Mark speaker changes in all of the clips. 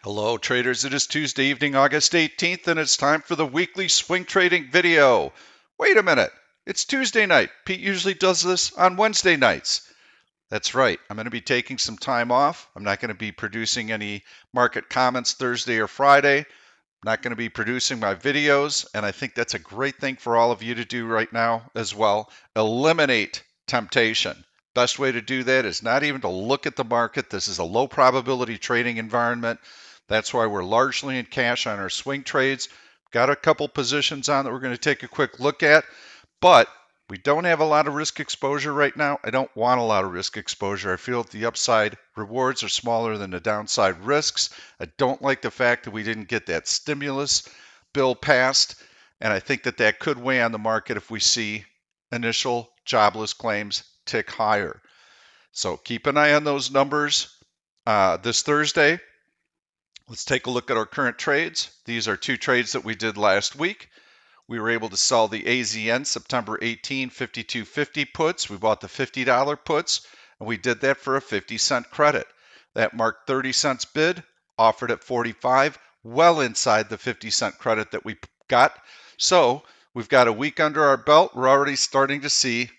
Speaker 1: Hello traders, it is Tuesday evening, August 18th, and it's time for the weekly swing trading video. Wait a minute, it's Tuesday night. Pete usually does this on Wednesday nights. That's right, I'm going to be taking some time off. I'm not going to be producing any market comments Thursday or Friday. I'm not going to be producing my videos, and I think that's a great thing for all of you to do right now as well. Eliminate temptation. Best way to do that is not even to look at the market. This is a low probability trading environment. That's why we're largely in cash on our swing trades. Got a couple positions on that we're going to take a quick look at, but we don't have a lot of risk exposure right now. I don't want a lot of risk exposure. I feel that the upside rewards are smaller than the downside risks. I don't like the fact that we didn't get that stimulus bill passed, and I think that that could weigh on the market if we see initial jobless claims tick higher. So keep an eye on those numbers this Thursday. Let's take a look at our current trades. These are two trades that we did last week. We were able to sell the AZN September 18 52.50 puts. We bought the $50 puts, and we did that for a 50-cent credit. That marked 30 cents bid, offered at 45, well inside the 50-cent credit that we got. So we've got a week under our belt. We're already starting to see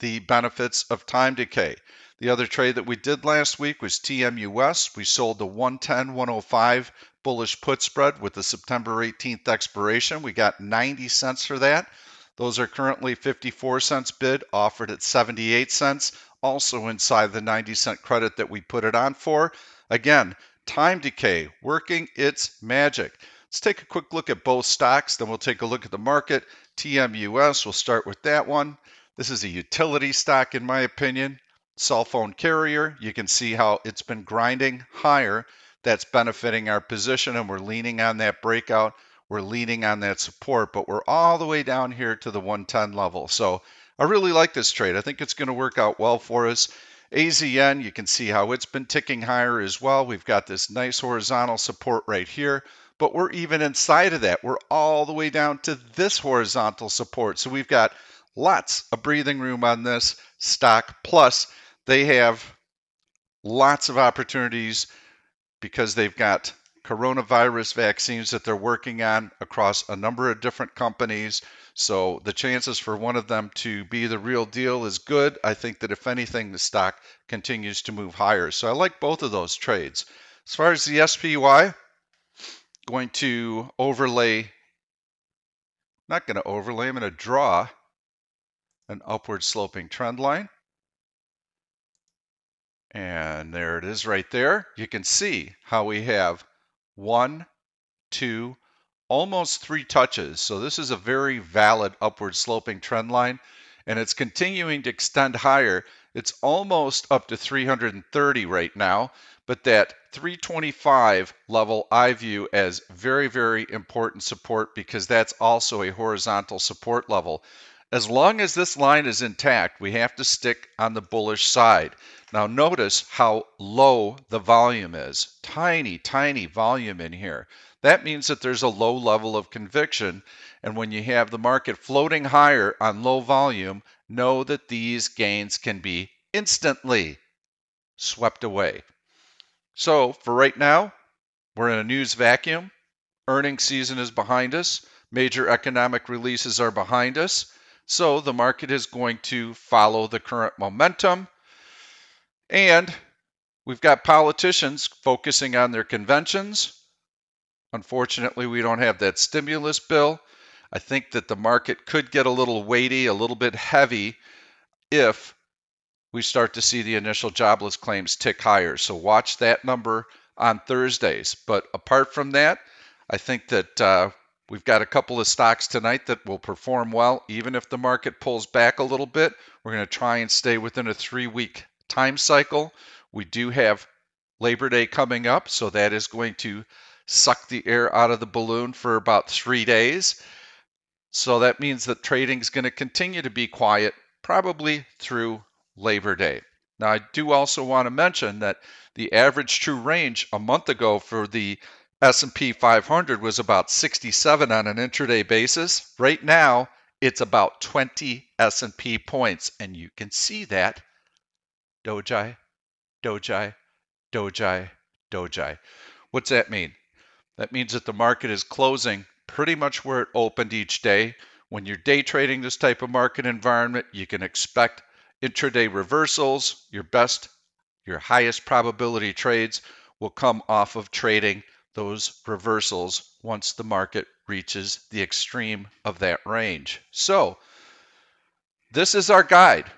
Speaker 1: the benefits of time decay. The other trade that we did last week was TMUS. We sold the 110-105 bullish put spread with the September 18th expiration. We got 90 cents for that. Those are currently 54 cents bid, offered at 78 cents, also inside the 90-cent credit that we put it on for. Again, time decay working its magic. Let's take a quick look at both stocks, then we'll take a look at the market. TMUS, we'll start with that one. This is a utility stock in my opinion. Cell phone carrier, you can see how it's been grinding higher. That's benefiting our position, and we're leaning on that breakout. We're leaning on that support, but we're all the way down here to the 110 level. So I really like this trade. I think it's going to work out well for us. AZN, you can see how it's been ticking higher as well. We've got this nice horizontal support right here, but we're even inside of that. We're all the way down to this horizontal support. So we've got lots of breathing room on this stock. Plus, they have lots of opportunities because they've got coronavirus vaccines that they're working on across a number of different companies. So the chances for one of them to be the real deal is good. I think that if anything, the stock continues to move higher. So I like both of those trades. As far as the SPY, going to overlay, not going to overlay, I'm going to draw an upward sloping trend line. And there it is right there. You can see how we have 1, 2, almost 3 touches. So this is a very valid upward sloping trend line, and it's continuing to extend higher. It's almost up to 330 right now, but that 325 level I view as very, very important support because that's also a horizontal support level. As long as this line is intact, we have to stick on the bullish side. Now notice how low the volume is. Tiny, tiny volume in here. That means that there's a low level of conviction. And when you have the market floating higher on low volume, know that these gains can be instantly swept away. So for right now, we're in a news vacuum. Earnings season is behind us. Major economic releases are behind us. So the market is going to follow the current momentum. And we've got politicians focusing on their conventions. Unfortunately, we don't have that stimulus bill. I think that the market could get a little weighty, a little bit heavy if we start to see the initial jobless claims tick higher. So watch that number on Thursdays. But apart from that, I think that we've got a couple of stocks tonight that will perform well. Even if the market pulls back a little bit, we're going to try and stay within a 3-week time cycle. We do have Labor Day coming up, so that is going to suck the air out of the balloon for about 3 days. So that means that trading is going to continue to be quiet, probably through Labor Day. Now, I do also want to mention that the average true range a month ago for the S&P 500 was about 67 on an intraday basis. Right now, it's about 20 S&P points, and you can see that. Doji, doji, doji, doji. What's that mean? That means that the market is closing pretty much where it opened each day. When you're day trading this type of market environment, you can expect intraday reversals. Your highest probability trades will come off of trading those reversals once the market reaches the extreme of that range. So this is our guide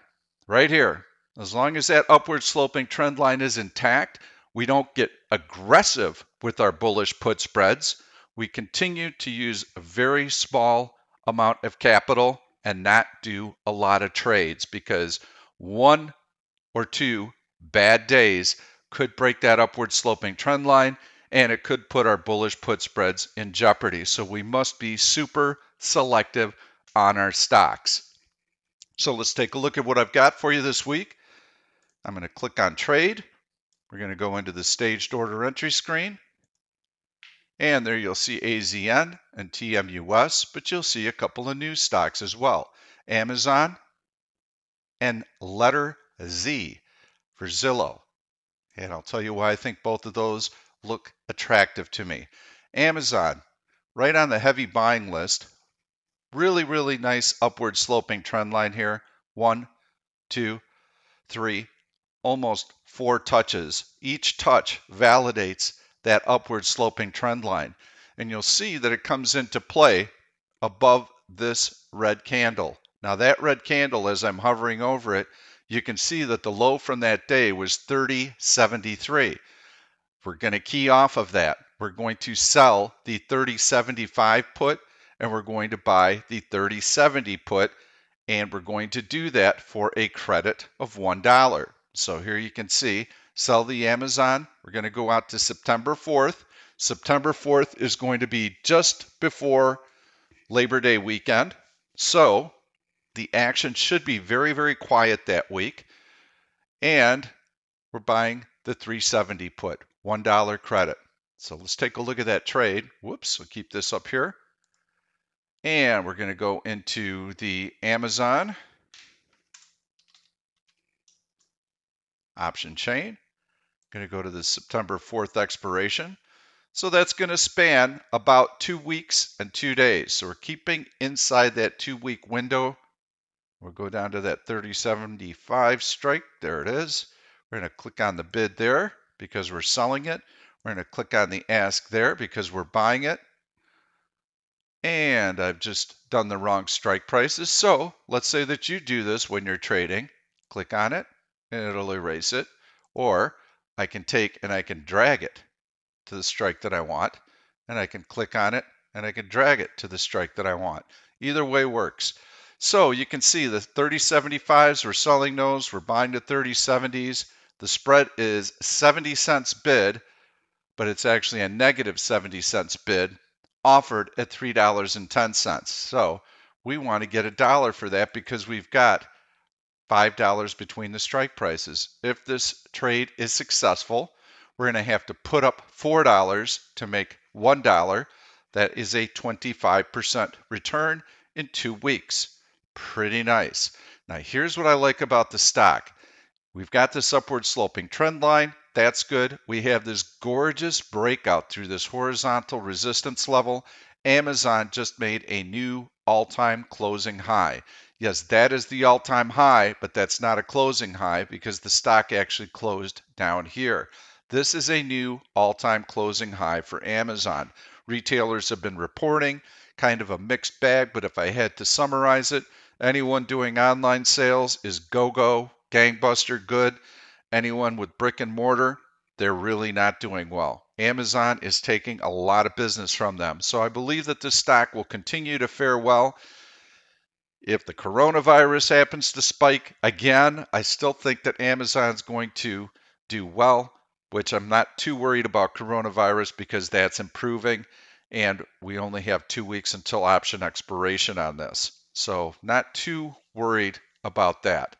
Speaker 1: right here. As long as that upward sloping trend line is intact, we don't get aggressive with our bullish put spreads. We continue to use a very small amount of capital and not do a lot of trades, because one or two bad days could break that upward sloping trend line, and it could put our bullish put spreads in jeopardy. So we must be super selective on our stocks. So let's take a look at what I've got for you this week. I'm going to click on trade. We're going to go into the staged order entry screen. And there you'll see AZN and TMUS, but you'll see a couple of new stocks as well. Amazon and letter Z for Zillow. And I'll tell you why I think both of those look attractive to me. Amazon, right on the heavy buying list. Really, really nice upward sloping trend line here. 1, 2, 3, almost 4 touches. Each touch validates that upward sloping trend line. And you'll see that it comes into play above this red candle. Now that red candle, as I'm hovering over it, you can see that the low from that day was 30.73. We're going to key off of that. We're going to sell the 30.75 put, and we're going to buy the 30.70 put, and we're going to do that for a credit of $1. So here you can see, sell the Amazon. We're going to go out to September 4th. September 4th is going to be just before Labor Day weekend. So the action should be very, very quiet that week. And we're buying the 370 put, $1 credit. So let's take a look at that trade. Whoops, we'll keep this up here. And we're going to go into the Amazon option chain. Going to go to the September 4th expiration. So that's going to span about 2 weeks and 2 days. So we're keeping inside that 2-week window. We'll go down to that 30.75 strike. There it is. We're going to click on the bid there because we're selling it. We're going to click on the ask there because we're buying it. And I've just done the wrong strike prices. So let's say that you do this when you're trading. Click on it and it'll erase it. Or I can take and I can drag it to the strike that I want. And I can click on it and I can drag it to the strike that I want. Either way works. So you can see the 30.75s, we're selling those. We're buying the 30.70s. The spread is 70 cents bid, but it's actually a negative 70 cents bid offered at $3.10. So we want to get $1 for that because we've got $5 between the strike prices. If this trade is successful, we're going to have to put up $4 to make $1. That is a 25% return in 2 weeks. Pretty nice. Now here's what I like about the stock. We've got this upward sloping trend line. That's good. We have this gorgeous breakout through this horizontal resistance level. Amazon just made a new all-time closing high. Yes, that is the all-time high, but that's not a closing high because the stock actually closed down here. This is a new all-time closing high for Amazon. Retailers have been reporting kind of a mixed bag, but if I had to summarize it, anyone doing online sales is go-go, gangbuster good. Anyone with brick and mortar, they're really not doing well. Amazon is taking a lot of business from them. So I believe that this stock will continue to fare well. If the coronavirus happens to spike again, I still think that Amazon's going to do well, which I'm not too worried about coronavirus because that's improving. And we only have 2 weeks until option expiration on this. So not too worried about that.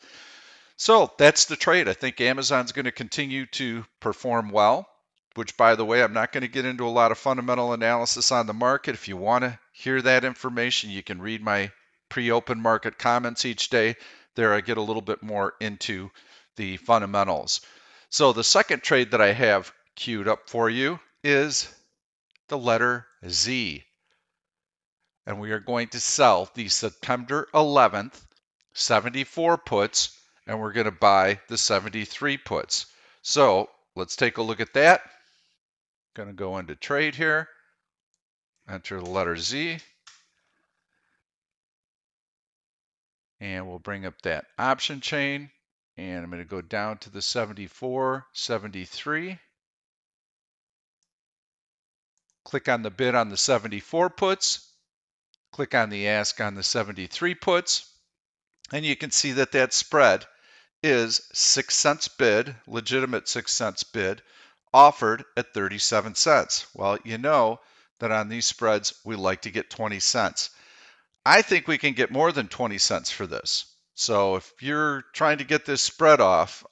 Speaker 1: So that's the trade. I think Amazon's going to continue to perform well, which, by the way, I'm not going to get into a lot of fundamental analysis on the market. If you want to hear that information, you can read my pre-open market comments each day. There I get a little bit more into the fundamentals. So the second trade that I have queued up for you is the letter Z. And we are going to sell the September 11th 74 puts, and we're going to buy the 73 puts. So let's take a look at that. Going to go into trade here, enter the letter Z, and we'll bring up that option chain. And I'm going to go down to the 74, 73. Click on the bid on the 74 puts. Click on the ask on the 73 puts. And you can see that that spread is 6 cents bid, legitimate 6 cents bid, offered at 37 cents. Well, you know that on these spreads, we like to get 20 cents. I think we can get more than 20 cents for this. So if you're trying to get this spread off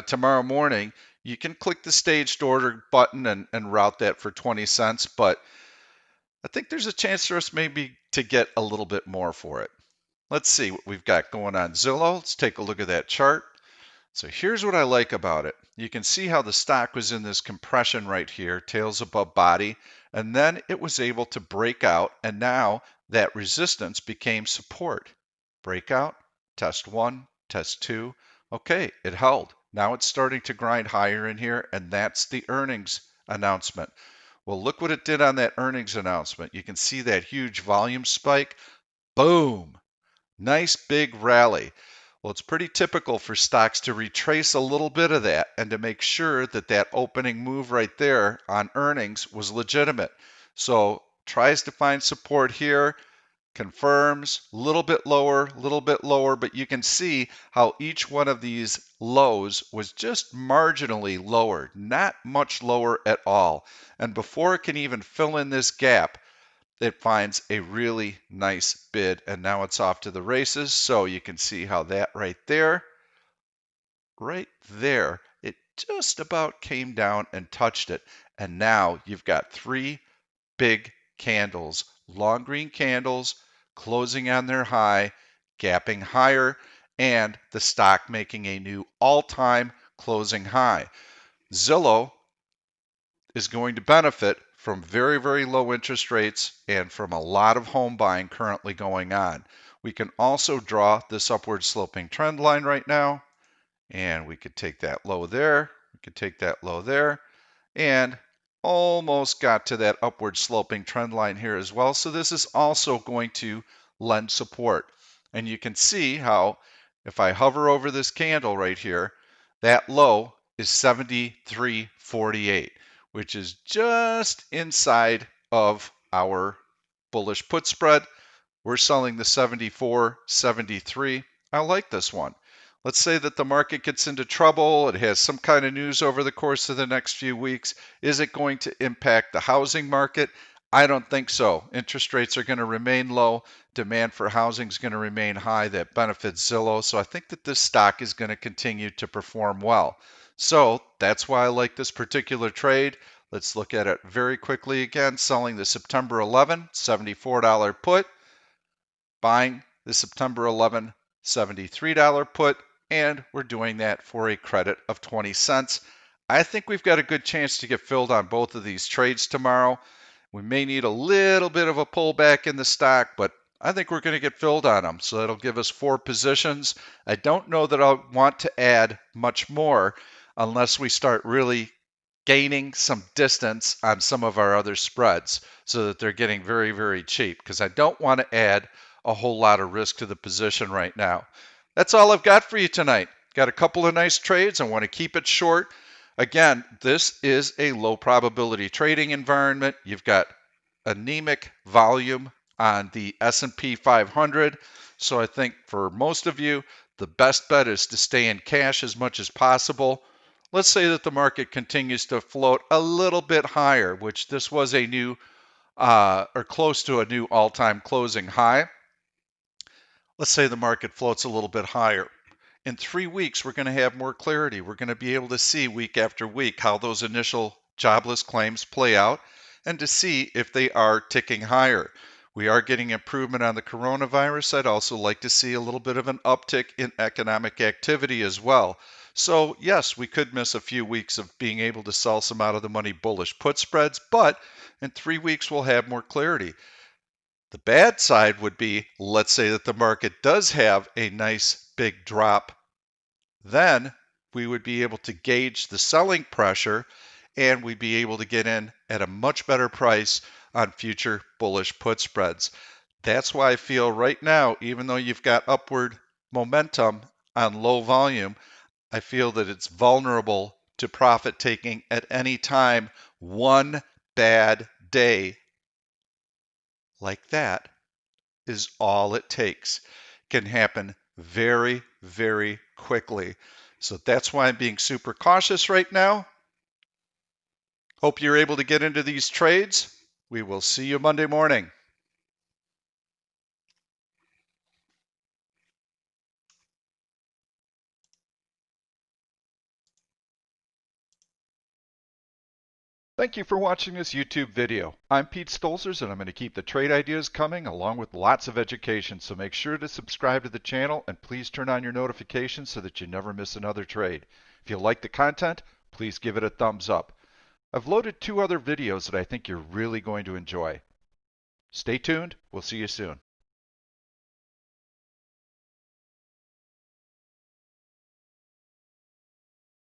Speaker 1: tomorrow morning, you can click the staged order button and route that for 20 cents. But I think there's a chance for us maybe to get a little bit more for it. Let's see what we've got going on Zillow. Let's take a look at that chart. So here's what I like about it. You can see how the stock was in this compression right here, tails above body, and then it was able to break out, and now that resistance became support. Breakout, test 1, test 2. Okay, it held. Now it's starting to grind higher in here, and that's the earnings announcement. Well, look what it did on that earnings announcement. You can see that huge volume spike. Boom! Nice big rally. Well, it's pretty typical for stocks to retrace a little bit of that and to make sure that that opening move right there on earnings was legitimate. So tries to find support here, confirms, a little bit lower, but you can see how each one of these lows was just marginally lower, not much lower at all. And before it can even fill in this gap, it finds a really nice bid, and now it's off to the races. So you can see how that right there, it just about came down and touched it. And now you've got 3 big candles, long green candles, closing on their high, gapping higher, and the stock making a new all-time closing high. Zillow is going to benefit from very, very low interest rates and from a lot of home buying currently going on. We can also draw this upward sloping trend line right now, and we could take that low there, we could take that low there, and almost got to that upward sloping trend line here as well. So this is also going to lend support. And you can see how if I hover over this candle right here, that low is 73.48, which is just inside of our bullish put spread. We're selling the 74.73. I like this one. Let's say that the market gets into trouble, it has some kind of news over the course of the next few weeks. Is it going to impact the housing market? I don't think so. Interest rates are going to remain low. Demand for housing is going to remain high. That benefits Zillow. So I think that this stock is going to continue to perform well. So that's why I like this particular trade. Let's look at it very quickly again. Selling the September 11, $74 put. Buying the September 11, $73 put, and we're doing that for a credit of 20 cents. I think we've got a good chance to get filled on both of these trades tomorrow. We may need a little bit of a pullback in the stock, but I think we're going to get filled on them. So that'll give us 4 positions. I don't know that I'll want to add much more unless we start really gaining some distance on some of our other spreads so that they're getting very, very cheap, because I don't want to add a whole lot of risk to the position right now. That's all I've got for you tonight. Got a couple of nice trades. I want to keep it short. Again, this is a low probability trading environment. You've got anemic volume on the S&P 500. So I think for most of you, the best bet is to stay in cash as much as possible. Let's say that the market continues to float a little bit higher, which this was a new or close to a new all-time closing high. Let's say the market floats a little bit higher. In 3 weeks, we're going to have more clarity. We're going to be able to see week after week how those initial jobless claims play out and to see if they are ticking higher. We are getting improvement on the coronavirus. I'd also like to see a little bit of an uptick in economic activity as well. So yes, we could miss a few weeks of being able to sell some out of the money bullish put spreads, but in 3 weeks we'll have more clarity. The bad side would be, let's say that the market does have a nice big drop, then we would be able to gauge the selling pressure and we'd be able to get in at a much better price on future bullish put spreads. That's why I feel right now, even though you've got upward momentum on low volume, I feel that it's vulnerable to profit taking at any time. One bad day like that is all it takes. Can happen very, very quickly. So that's why I'm being super cautious right now. Hope you're able to get into these trades. We will see you Monday morning. Thank you for watching this YouTube video. I'm Pete Stolzers and I'm going to keep the trade ideas coming along with lots of education. So make sure to subscribe to the channel and please turn on your notifications so that you never miss another trade. If you like the content, please give it a thumbs up. I've loaded 2 other videos that I think you're really going to enjoy. Stay tuned. We'll see you soon.